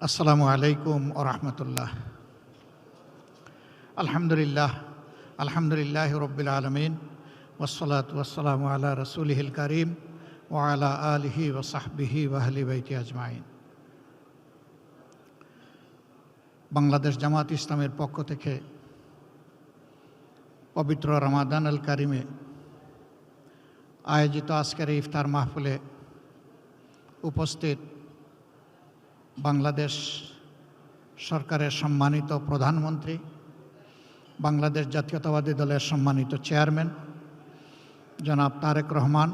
আসসালামু আলাইকুম ওয়া রাহমাতুল্লাহ। আলহামদুলিল্লাহ আলহামদুলিল্লাহি রাব্বিল আলামিন ওয়াসসালাতু ওয়াসসালামু আলা রাসূলিহিল কারীম ওয়া আলা আলিহি ওয়া সাহবিহি ওয়া আহলি বাইতি আজমাইন। বাংলাদেশ জামাত ইসলামের পক্ষ থেকে পবিত্র রমাদান আল কারিমে আয়োজিত আজকের ইফতার মাহফিলে উপস্থিত বাংলাদেশ সরকারের সম্মানিত প্রধানমন্ত্রী, বাংলাদেশ জাতীয়তাবাদী দলের সম্মানিত চেয়ারম্যান জনাব তারেক রহমান,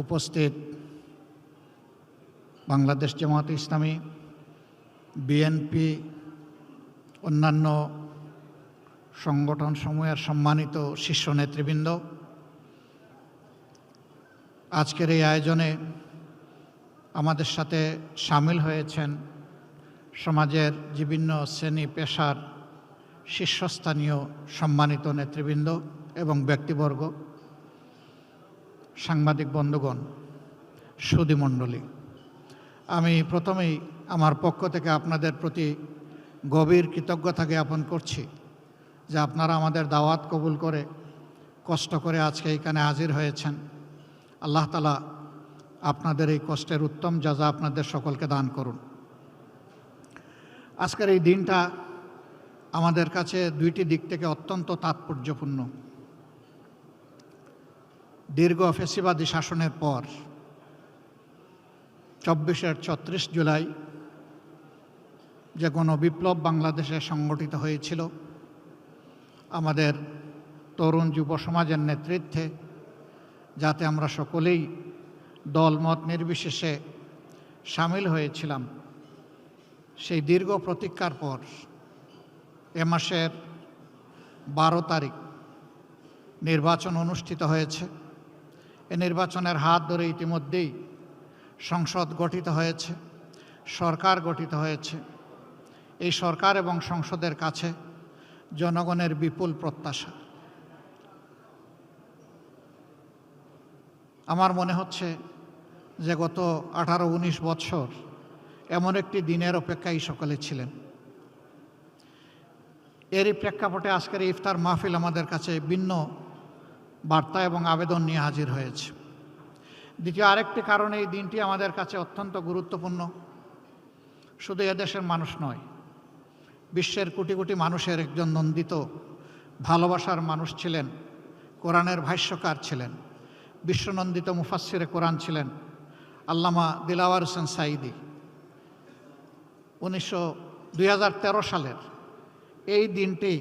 উপস্থিত বাংলাদেশ জামাত ইসলামী, বিএনপি, অন্যান্য সংগঠনসমূহের সম্মানিত শীর্ষ নেতৃবৃন্দ, আজকের এই আয়োজনে আমাদের সাথে সামিল হয়েছেন সমাজের বিভিন্ন শ্রেণী পেশার শীর্ষস্থানীয় সম্মানিত নেতৃবৃন্দ এবং ব্যক্তিবর্গ, সাংবাদিক বন্ধুগণ, সুধীমণ্ডলী। আমি প্রথমেই আমার পক্ষ থেকে আপনাদের প্রতি গভীর কৃতজ্ঞতা জ্ঞাপন করছি যে আপনারা আমাদের দাওয়াত কবুল করে কষ্ট করে আজকে এখানে হাজির হয়েছেন। আল্লাহ তাআলা আপনাদের এই কষ্টের উত্তম জাযা আপনাদের সকলকে দান করুন। আজকের এই দিনটা আমাদের কাছে দুইটি দিক থেকে অত্যন্ত তাৎপর্যপূর্ণ। দীর্ঘ ফ্যাসিবাদী শাসনের পর ২৪ জুলাই যে গণবিপ্লব বাংলাদেশে সংগঠিত হয়েছিল, আমাদের তরুণ যুব সমাজের নেতৃত্বে, যাতে আমরা সকলেই দলমত নির্বিশেষে সামিল হয়েছিলাম, সেই দীর্ঘ প্রতীক্ষার পর এ মাসের ১২ তারিখ নির্বাচন অনুষ্ঠিত হয়েছে। এ নির্বাচনের হাত ধরে ইতিমধ্যেই সংসদ গঠিত হয়েছে, সরকার গঠিত হয়েছে। এই সরকার এবং সংসদের কাছে জনগণের বিপুল প্রত্যাশা। আমার মনে হচ্ছে যে গত ১৮-১৯ বছর এমন একটি দিনের অপেক্ষায় সকলে ছিলেন। এরই প্রেক্ষাপটে আজকের ইফতার মাহফিল আমাদের কাছে ভিন্ন বার্তা এবং আবেদন নিয়ে হাজির হয়েছে। দ্বিতীয় আরেকটি কারণে এই দিনটি আমাদের কাছে অত্যন্ত গুরুত্বপূর্ণ। শুধু এদেশের মানুষ নয়, বিশ্বের কোটি কোটি মানুষের একজন নন্দিত ভালোবাসার মানুষ ছিলেন, কোরআনের ভাষ্যকার ছিলেন, বিশ্বনন্দিত মুফাসসিরে কোরআন ছিলেন আল্লামা দিলাওয়ার হোসেন সাঈদী। ২০১৩ সালের এই দিনটি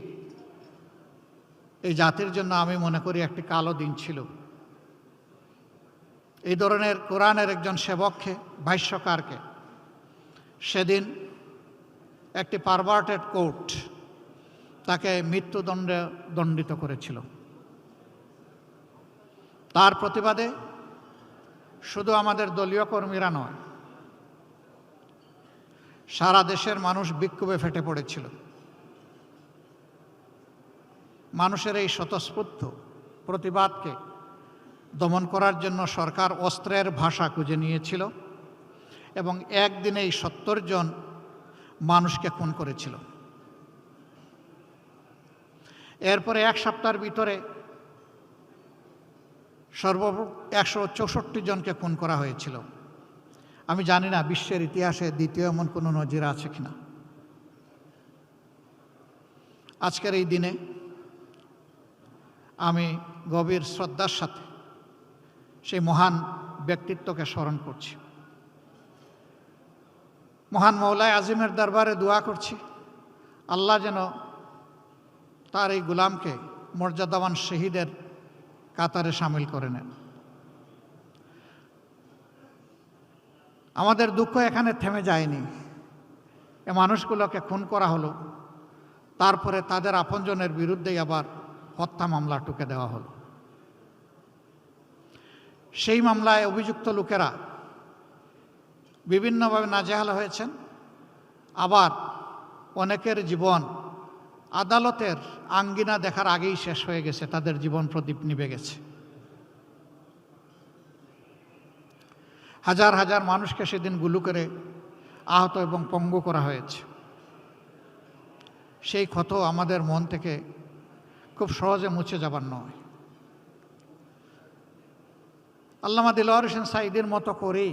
এই জাতির জন্য আমি মনে করি একটি কালো দিন ছিল। এই ধরনের কোরআনের একজন সেবককে, ভাষ্যকারকে সেদিন একটি পারভার্টেড কোর্ট তাকে মৃত্যুদণ্ডে দণ্ডিত করেছিল। তার প্রতিবাদে শুধু আমাদের দলীয় কর্মীরা নয়, সারা দেশের মানুষ বিক্ষোভে ফেটে পড়েছিল। মানুষের এই স্বতঃস্ফূর্ত প্রতিবাদকে দমন করার জন্য সরকার অস্ত্রের ভাষা খুঁজে নিয়েছিল এবং একদিনেই ৭০ জন মানুষকে খুন করেছিল। এরপরে এক সপ্তাহের ভিতরে সর্বমোট ১৬৪ জনকে খুন করা হয়েছিল। আমি জানি না বিশ্বের ইতিহাসে দ্বিতীয় এমন কোনো নজির আছে কিনা। আজকের এই দিনে আমি গভীর শ্রদ্ধার সাথে সেই মহান ব্যক্তিত্বকে স্মরণ করছি। মহান মওলায়ে আজিমের দরবারে দোয়া করছি, আল্লাহ যেন তার এই গোলামকে মর্যাদাবান শহীদের কাতারে সামিল করে নেন। আমাদের দুঃখ এখানে থেমে যায়নি। এ মানুষগুলোকে খুন করা হলো, তারপরে তাদের আপনজনের বিরুদ্ধেই আবার হত্যা মামলা টুকে দেওয়া হলো। সেই মামলায় অভিযুক্ত লোকেরা বিভিন্নভাবে নাজেহাল হয়েছেন, আবার অনেকের জীবন আদালতের আঙ্গিনা দেখার আগেই শেষ হয়ে গেছে, তাদের জীবন প্রদীপ নিভে গেছে। হাজার হাজার মানুষকে সেদিন গুলি করে আহত এবং পঙ্গু করা হয়েছে। সেই ক্ষত আমাদের মন থেকে খুব সহজে মুছে যাবার নয়। আল্লামা দিলওয়ার হোসেন সাঈদীর মতো করেই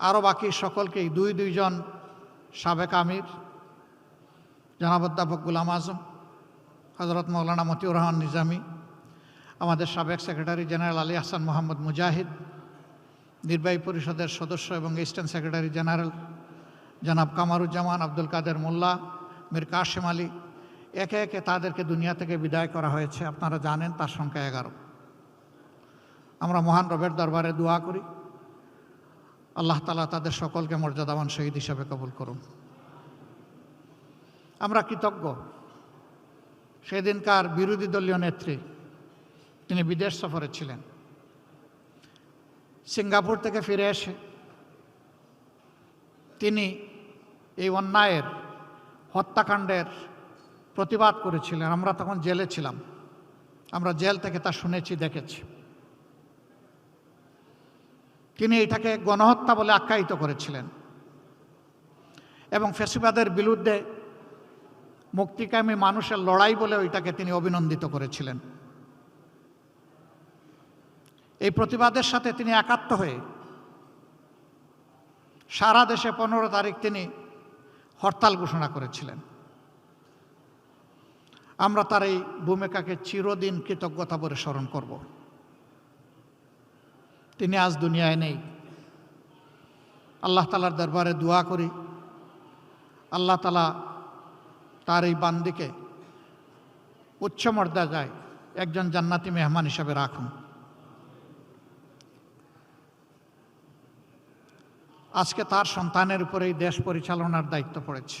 আরও বাকি সকলকেই দুইজন সাবেক আমির জনাব অধ্যাপক গোলাম আজম, হযরত মাওলানা মতিউর রহমান নিজামী, আমাদের সাবেক সেক্রেটারি জেনারেল আলী আহসান মোহাম্মদ মুজাহিদ, নির্বাহী পরিষদের সদস্য এবং ইস্টার্ন সেক্রেটারি জেনারেল জনাব কামারুজ্জামান, আব্দুল কাদের মোল্লা, মীর কাশেম আলী, একে একে তাদেরকে দুনিয়া থেকে বিদায় করা হয়েছে। আপনারা জানেন তার সংখ্যা 11। আমরা মহান রবের দরবারে দোয়া করি আল্লাহ তাআলা তাদের সকলকে মর্যাদাবান শহীদ হিসাবে কবুল করুন। আমরা কৃতজ্ঞ সেদিনকার বিরোধী দলীয় নেত্রী, তিনি বিদেশ সফরে ছিলেন। সিঙ্গাপুর থেকে ফিরে এসে তিনি এই অন্যায়ের হত্যাকাণ্ডের প্রতিবাদ করেছিলেন। আমরা তখন জেলে ছিলাম, আমরা জেল থেকে তা শুনেছি, দেখেছি। তিনি এটাকে গণহত্যা বলে আখ্যায়িত করেছিলেন এবং ফ্যাসিবাদের বিরুদ্ধে মুক্তিকামী মানুষের লড়াই বলে ওইটাকে তিনি অভিনন্দিত করেছিলেন। এই প্রতিবাদের সাথে তিনি একাত্ম হয়ে সারা দেশে 15 তারিখ তিনি হরতাল ঘোষণা করেছিলেন। আমরা তার এই ভূমিকাকে চিরদিন কৃতজ্ঞতা ভরে স্মরণ করব। তিনি আজ দুনিয়ায় নেই। আল্লাহ তাআলার দরবারে দোয়া করি আল্লাহ তাআলা তার এই বান্দিকে উচ্চ মর্যাদায় একজন জান্নাতি মেহমান হিসাবে রাখুন। আজকে তার সন্তানের উপরে এই দেশ পরিচালনার দায়িত্ব পড়েছে।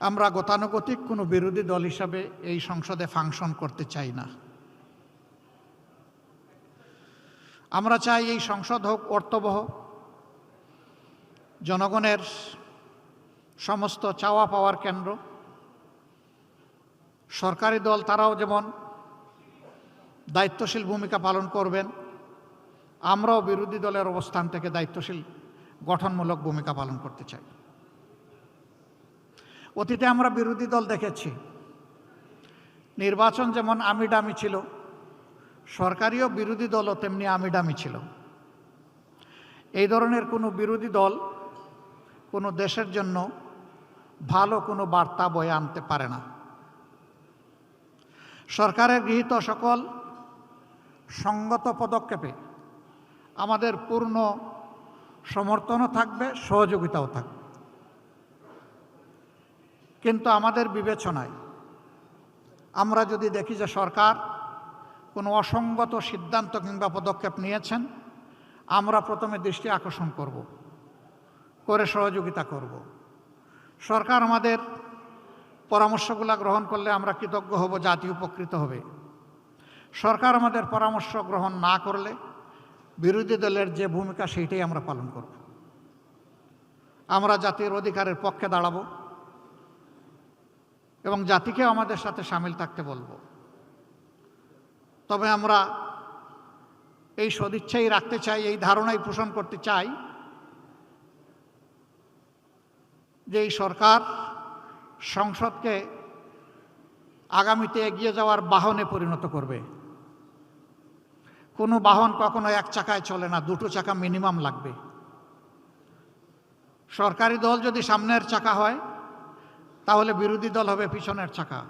আমরা গতানুগতিক কোনো বিরোধী দল হিসাবে এই সংসদে ফাংশন করতে চাই না। আমরা চাই এই সংসদ হোক অর্থবহ, জনগণের সমস্ত চাওয়া পাওয়ার কেন্দ্র। সরকারি দল তারাও যেমন দায়িত্বশীল ভূমিকা পালন করবেন, আমরাও বিরোধী দলের অবস্থান থেকে দায়িত্বশীল গঠনমূলক ভূমিকা পালন করতে চাই। অতীতে আমরা বিরোধী দল দেখেছি, নির্বাচন যেমন আমিডামি ছিল, সরকারিও বিরোধী দলও তেমনি আমিডামি ছিল। এই ধরনের কোনো বিরোধী দল কোনো দেশের জন্য ভালো কোনো বার্তা বয়ে আনতে পারে না। সরকারের গৃহীত সকল সঙ্গত পদক্ষেপে আমাদের পূর্ণ সমর্থনও থাকবে, সহযোগিতাও থাকবে। কিন্তু আমাদের বিবেচনায় আমরা যদি দেখি যে সরকার কোনো অসঙ্গত সিদ্ধান্ত কিংবা পদক্ষেপ নিয়েছেন, আমরা প্রথমে দৃষ্টি আকর্ষণ করে সহযোগিতা করব। সরকার আমাদের পরামর্শগুলো গ্রহণ করলে আমরা কৃতজ্ঞ হব, জাতি উপকৃত হবে। সরকার আমাদের পরামর্শ গ্রহণ না করলে বিরোধী দলের যে ভূমিকা সেইটাই আমরা পালন করব। আমরা জাতির অধিকারের পক্ষে দাঁড়াবো এবং জাতিকেও আমাদের সাথে সামিল থাকতে বলবো। তবে আমরা এই সদিচ্ছাই রাখতে চাই, এই ধারণাই পোষণ করতে চাই যে এই সরকার সংসদকে আগামীতে এগিয়ে যাওয়ার বাহনে পরিণত করবে। কোনো বাহন কখনো এক চাকায় চলে না, দুটো চাকা মিনিমাম লাগবে। সরকারি দল যদি সামনের চাকা হয় তাহলে বিরোধী দল হবে পিছনের চাকা।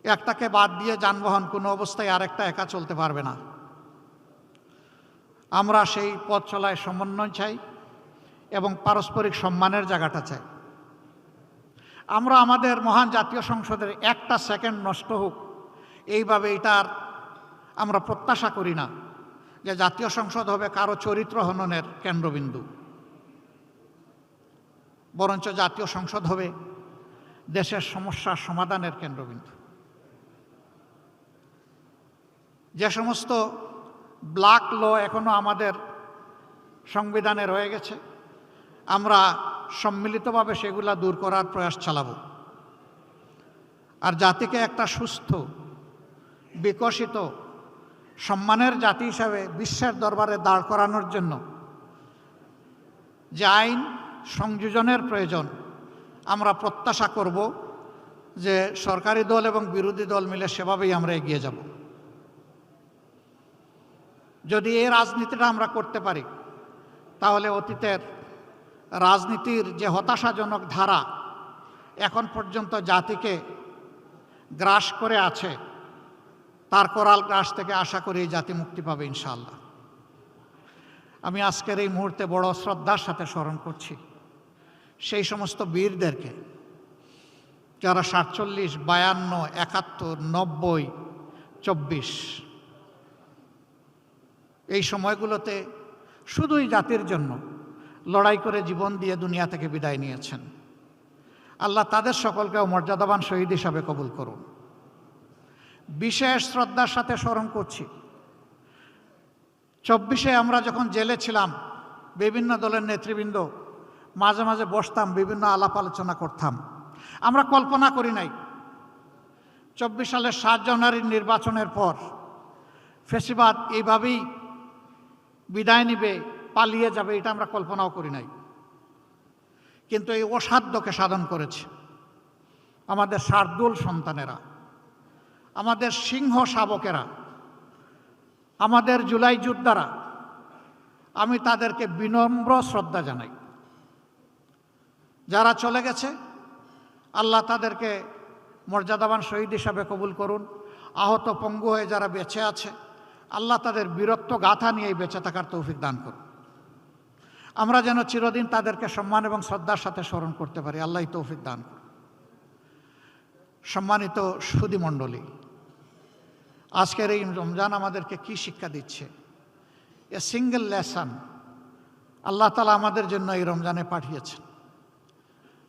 একটাকে বাদ দিয়ে যানবাহন কোনো অবস্থায় আরেকটা একা চলতে পারবে না। আমরা সেই পথ চলায় সমন্বয় চাই এবং পারস্পরিক সম্মানের জায়গাটা চাই। আমরা আমাদের মহান জাতীয় সংসদের একটা সেকেন্ড নষ্ট হোক এইভাবে এটার আমরা প্রত্যাশা করি না যে জাতীয় সংসদ হবে কারো চরিত্র হননের কেন্দ্রবিন্দু। বরঞ্চ জাতীয় সংসদ হবে দেশের সমস্যার সমাধানের কেন্দ্রবিন্দু। যে সমস্ত ব্ল্যাক ল এখনো আমাদের সংবিধানে রয়ে গেছে, আমরা সম্মিলিতভাবে সেগুলা দূর করার প্রয়াস চালাবো। আর জাতিকে একটা সুস্থ, বিকশিত, সম্মানের জাতি হিসাবে বিশ্বের দরবারে দাঁড় করানোর জন্য যে আইন সংযোজনের প্রয়োজন, আমরা প্রত্যাশা করব যে সরকারি দল এবং বিরোধী দল মিলে সেভাবেই আমরা এগিয়ে যাব। যদি এই রাজনীতিটা আমরা করতে পারি, তাহলে অতীতের রাজনীতির যে হতাশাজনক ধারা এখন পর্যন্ত জাতিকে গ্রাস করে আছে, তার করাল গ্রাস থেকে আশা করি এই জাতি মুক্তি পাবে ইনশাআল্লাহ। আমি আজকের এই মুহূর্তে বড় শ্রদ্ধার সাথে স্মরণ করছি সেই সমস্ত বীরদেরকে যারা 47, 52, 71, 90, 24 এই সময়গুলোতে শুধুই জাতির জন্য লড়াই করে জীবন দিয়ে দুনিয়া থেকে বিদায় নিয়েছেন। আল্লাহ তাদের সকলকেও মর্যাদাবান শহীদ হিসাবে কবুল করুন। বিশেষ শ্রদ্ধার সাথে স্মরণ করছি 24-এ আমরা যখন জেলে ছিলাম, বিভিন্ন দলের নেতৃবৃন্দ মাঝে মাঝে বসতাম, বিভিন্ন আলাপ আলোচনা করতাম। আমরা কল্পনা করি নাই 24 সালের 7 জানুয়ারির নির্বাচনের পর ফ্যাসিবাদ এইভাবেই বিদায় নিবে, পালিয়ে যাবে, এটা আমরা কল্পনাও করি নাই। কিন্তু এই অসাধ্যকে সাধন করেছে আমাদের শার্দুল সন্তানেরা, আমাদের সিংহ শাবকেরা, আমাদের জুলাই যোদ্ধারা। আমি তাদেরকে বিনম্র শ্রদ্ধা জানাই। যারা চলে গেছে, আল্লাহ তাদেরকে মর্যাদাবান শহীদ হিসাবে কবুল করুন। আহত পঙ্গু হয়ে যারা বেঁচে আছে, আল্লাহ তাদের বীরত্ব গাথা নিয়েই বেঁচে থাকার তৌফিক দান করুন। আমরা যেন চিরদিন তাদেরকে সম্মান এবং শ্রদ্ধার সাথে স্মরণ করতে পারি, আল্লাহ তৌফিক দান করুন। সম্মানিত সুধীমণ্ডলী, আজকের এই রমজান আমাদেরকে কি শিক্ষা দিচ্ছে? এ সিঙ্গেল লেসন আল্লাহ তাআলা আমাদের জন্য এই রমজানে পাঠিয়েছেন।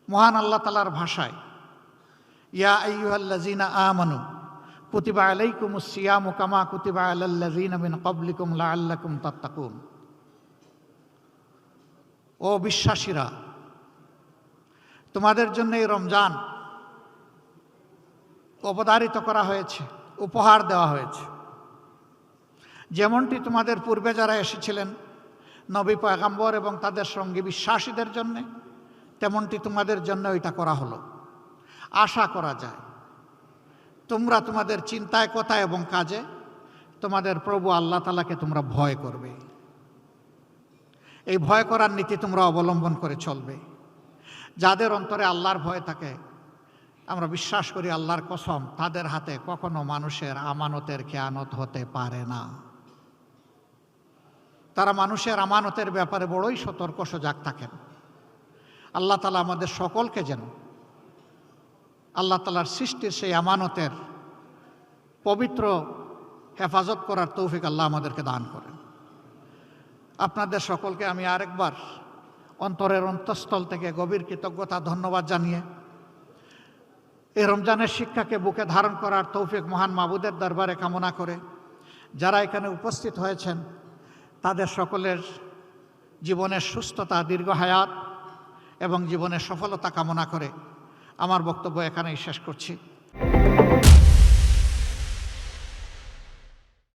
মহান আল্লাহ তাআলার ভাষায়, ইয়া আইয়ুহাল্লাযীনা আমানু কুতিবা আলাইকুমুস সিয়ামু কামা কুতিবা আলাল্লাযীনা মিন ক্বাবলিকুম লাআল্লাকুম তাত্তাকুন। ও বিশ্বাসীরা, তোমাদের জন্য এই রমজান অবধারিত করা হয়েছে, উপহার দেওয়া হয়েছে। যেমনটি তোমাদের পূর্বে যারা এসেছিলেন নবী পয়গম্বর এবং তাদের সঙ্গী বিশ্বাসীদের জন্য, তেমনটি তোমাদের জন্য এটা করা হলো। আশা করা যায় তোমরা তোমাদের চিন্তায়, কথায় এবং কাজে তোমাদের প্রভু আল্লাহ তাআলাকে তোমরা ভয় করবে। এই ভয় করার নীতি তোমরা অবলম্বন করে চলবে। যাদের অন্তরে আল্লাহর ভয় থাকে, আমরা বিশ্বাস করি আল্লাহর কসম, তাদের হাতে কখনো মানুষের আমানতের খেয়ানত হতে পারে না। তারা মানুষের আমানতের ব্যাপারে বড়ই সতর্ক সজাগ থাকেন। আল্লাহ তাআলা আমাদের সকলকে যেন আল্লাহ তাআলার সৃষ্টির সেই আমানতের পবিত্র হেফাজত করার তৌফিক আল্লাহ আমাদেরকে দান করেন। আপনাদের সকলকে আমি আরেকবার অন্তরের অন্তঃস্থল থেকে গভীর কৃতজ্ঞতা, ধন্যবাদ জানিয়ে এই রমজানের শিক্ষাকে বুকে ধারণ করার তৌফিক মহান মাবুদের দরবারে কামনা করে, যারা এখানে উপস্থিত হয়েছেন তাদের সকলের জীবনের সুস্থতা, দীর্ঘ হায়াত এবং জীবনের সফলতা কামনা করে আমার বক্তব্য এখানেই শেষ করছি।